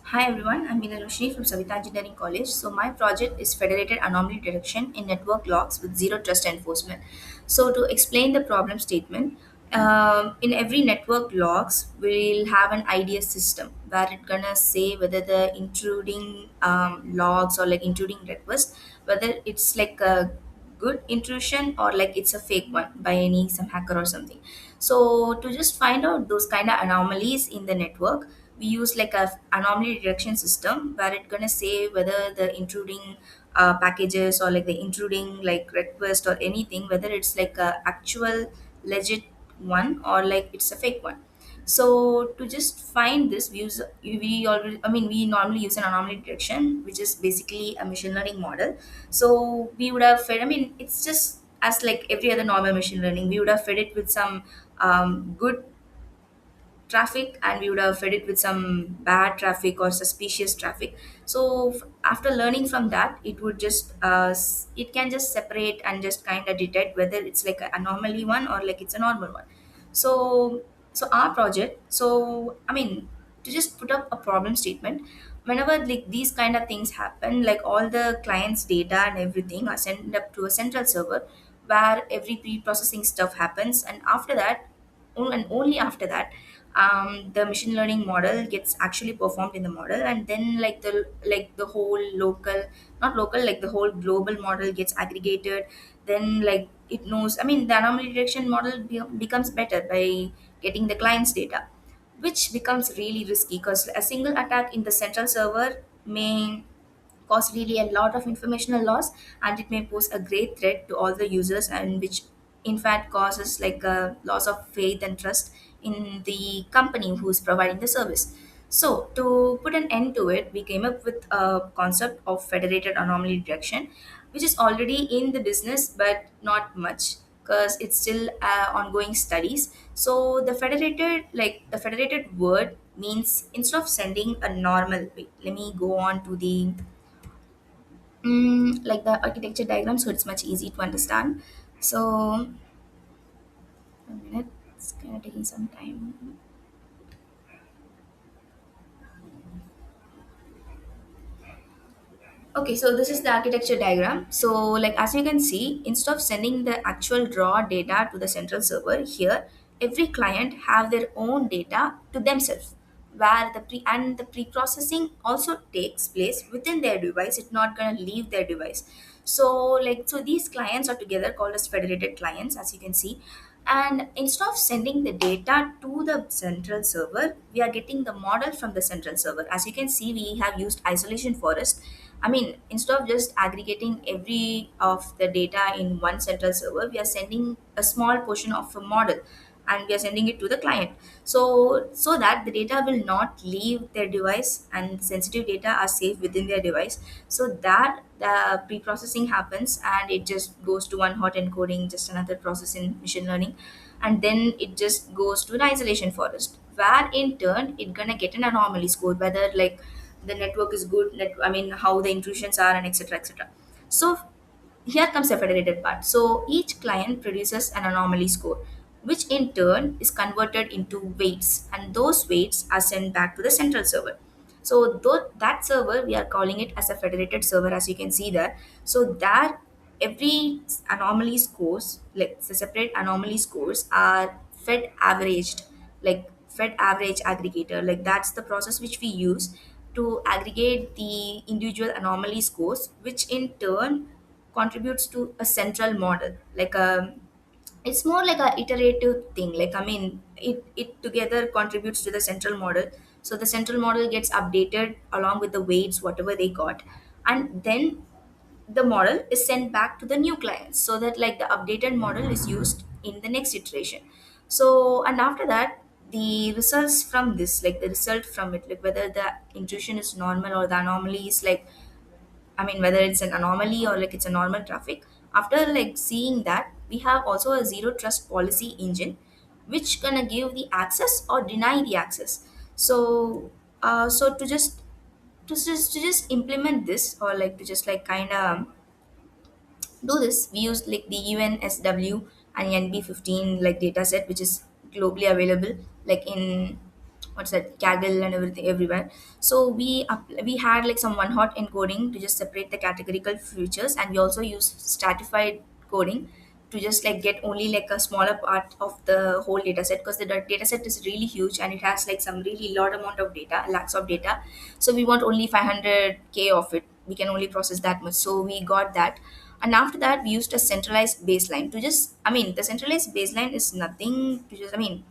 Hi everyone, I'm Meena Roshni from Savita Engineering College. So my project is Federated Anomaly Detection in Network Logs with Zero Trust Enforcement. So to explain the problem statement, in every network logs, we'll have an IDS system where it's gonna say whether the intruding logs or like intruding request, whether it's like a good intrusion or like it's a fake one by any some hacker or something. So to just find out those kind of anomalies in the network, we use like a anomaly detection system where it's gonna say whether the intruding packages or like the intruding like request or anything, whether it's like a actual legit one or like it's a fake one. So to just find this, we normally use an anomaly detection, which is basically a machine learning model. So we would have fed. I mean, it's just as like every other normal machine learning. We would have fed it with some good traffic, and we would have fed it with some bad traffic or suspicious traffic. So after learning from that, it would just it can just separate and just kind of detect whether it's like an anomaly one or like it's a normal one. So so our project, so I mean, to just put up a problem statement, whenever like these kind of things happen, like all the clients data and everything are sent up to a central server where every pre-processing stuff happens, and after that, and only after that, the machine learning model gets actually performed in the model, and then like the whole local, not local, like the whole global model gets aggregated. Then like it knows, I mean, the anomaly detection model becomes better by getting the client's data, which becomes really risky because a single attack in the central server may cause really a lot of informational loss, and it may pose a great threat to all the users, and which in fact causes like a loss of faith and trust in the company who's providing the service. So to put an end to it, we came up with a concept of federated anomaly detection, which is already in the business but not much because it's still ongoing studies. So the federated word means, instead of sending a normal, wait, let me go on to the like the architecture diagram so it's much easy to understand. So a minute, it's kind of taking some time. Okay, so this is the architecture diagram. So, like as you can see, instead of sending the actual raw data to the central server, here every client have their own data to themselves, where the pre-processing also takes place within their device. It's not gonna leave their device. So these clients are together called as federated clients, as you can see. And instead of sending the data to the central server, we are getting the model from the central server. As you can see, we have used isolation forest. I mean, instead of just aggregating every of the data in one central server, we are sending a small portion of a model, and we are sending it to the client. So that the data will not leave their device and sensitive data are safe within their device. So that the pre-processing happens and it just goes to one hot encoding, just another process in machine learning, and then it just goes to an isolation forest, where in turn it gonna get an anomaly score, whether like the network is good, I mean how the intrusions are, and etc etc. So here comes the federated part. So each client produces an anomaly score, which in turn is converted into weights, and those weights are sent back to the central server. So though that server, we are calling it as a federated server, as you can see there. So there, every anomaly scores, like the separate anomaly scores, are fed averaged, like fed average aggregator. Like that's the process which we use to aggregate the individual anomaly scores, which in turn contributes to a central model, like a, it's more like a iterative thing, like I mean it together contributes to the central model. So the central model gets updated along with the weights whatever they got, and then the model is sent back to the new clients, so that like the updated model is used in the next iteration. So and after that, the results from this, like the result from it, like whether the intrusion is normal or the anomaly is like, I mean, whether it's an anomaly or like it's a normal traffic. After like seeing that, we have also a zero trust policy engine, which gonna give the access or deny the access. So to just implement this, or like to just like kind of do this, we use like the UNSW and NB15 like data set, which is globally available, like in what's that, Kaggle and everything everywhere. So we had like some one hot encoding to just separate the categorical features, and we also use stratified coding to just like get only like a smaller part of the whole data set, because the data set is really huge and it has like some really lot amount of data, lakhs of data. So we want only 500k of it, we can only process that much, so we got that. And after that we used a centralized baseline to just, I mean, the centralized baseline is nothing to just, I mean,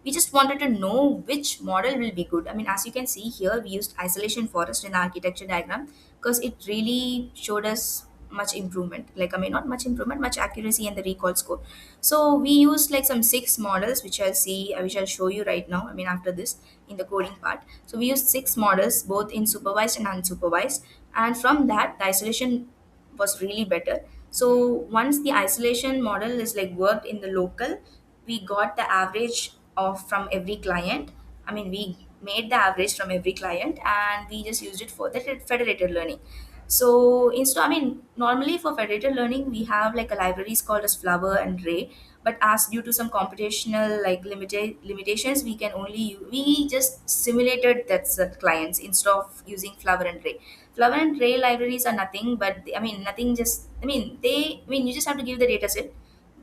we just wanted to know which model will be good. I mean, as you can see here, we used isolation forest in the architecture diagram because it really showed us much improvement. Like, I mean, not much improvement, much accuracy and the recall score. So we used like some six models, which I'll see, which I'll show you right now. I mean, after this in the coding part. So we used six models, both in supervised and unsupervised. And from that, the isolation was really better. So once the isolation model is like worked in the local, we got the average of from every client. I mean, we made the average from every client and we just used it for the federated learning. So instead, I mean, normally for federated learning we have like a libraries called as Flower and Ray, but as due to some computational like limitations, we can only we just simulated that clients instead of using Flower and Ray. Flower and Ray libraries are nothing but, I mean, nothing, just, I mean, I mean, you just have to give the data set,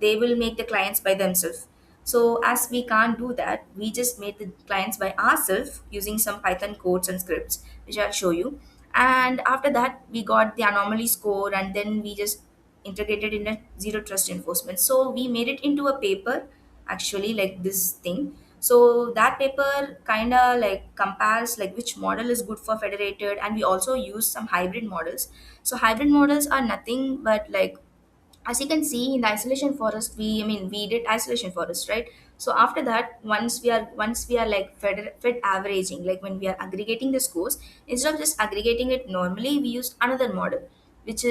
they will make the clients by themselves. So as we can't do that, we just made the clients by ourselves using some Python codes and scripts, which I'll show you. And after that, we got the anomaly score, and then we just integrated in a zero trust enforcement. So we made it into a paper, actually, like this thing. So that paper kind of like compares like which model is good for federated, and we also use some hybrid models. So hybrid models are nothing but like, as you can see in the isolation forest, we, I mean, we did isolation forest, right? So after that, once we are like fed averaging, like when we are aggregating the scores, instead of just aggregating it normally, we used another model, which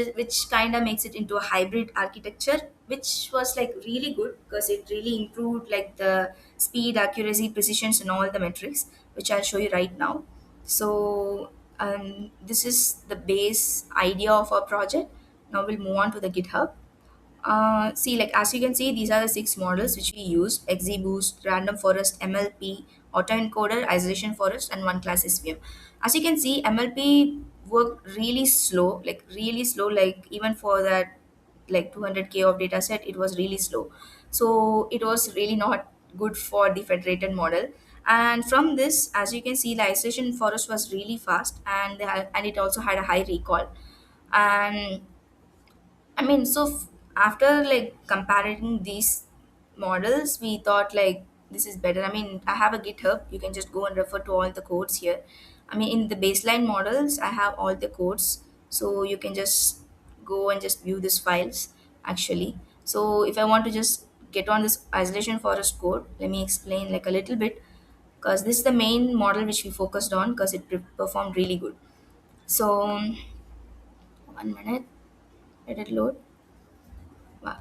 kind of makes it into a hybrid architecture, which was like really good because it really improved like the speed, accuracy, precisions and all the metrics, which I'll show you right now. So this is the base idea of our project. Now we'll move on to the GitHub. See, like as you can see, these are the six models which we use: XGBoost, Random Forest, MLP, Autoencoder, Isolation Forest, and one class SVM. As you can see, MLP worked really slow, like even for that like 200k of data set, it was really slow. So it was really not good for the federated model. And from this, as you can see, the isolation forest was really fast, and it also had a high recall. And I mean, so after like comparing these models, we thought like this is better. I mean, I have a GitHub. You can just go and refer to all the codes here. I mean, in the baseline models, I have all the codes, so you can just go and just view these files actually. So if I want to just get on this isolation forest code, let me explain like a little bit, because this is the main model which we focused on because it performed really good. So 1 minute, let it load. Wow.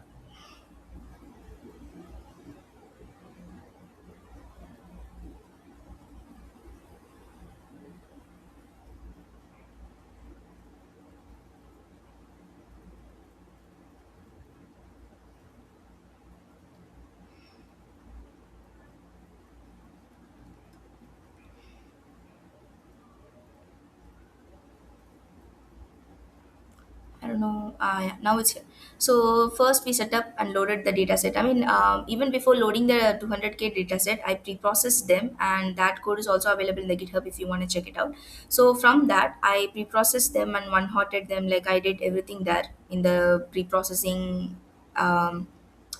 I don't know. Yeah, now it's here. So first we set up and loaded the data set. I mean, even before loading the 200k data set, I pre-processed them, and that code is also available in the GitHub if you want to check it out. So from that, I pre-processed them and one-hotted them. Like I did everything there in the pre-processing um,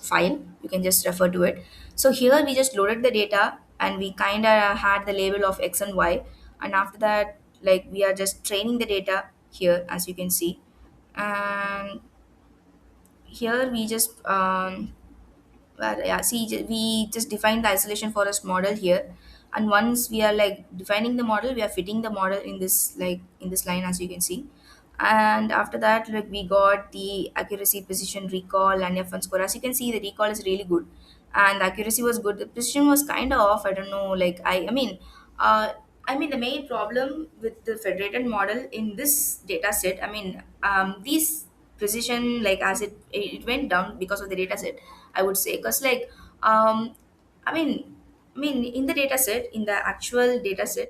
file. You can just refer to it. So here we just loaded the data, and we kind of had the label of X and Y. And after that, like we are just training the data here, as you can see. And here we just yeah, see, we just define the isolation forest model here. And once we are like defining the model, we are fitting the model in this, like in this line, as you can see. And after that, like we got the accuracy, precision, recall and F1 score. As you can see, the recall is really good and the accuracy was good. The precision was kind of off, I don't know, like uh I mean, the main problem with the federated model in this data set, I mean, these precision, like as it went down because of the data set, I would say, because like, I mean, I mean, in the data set, in the actual data set,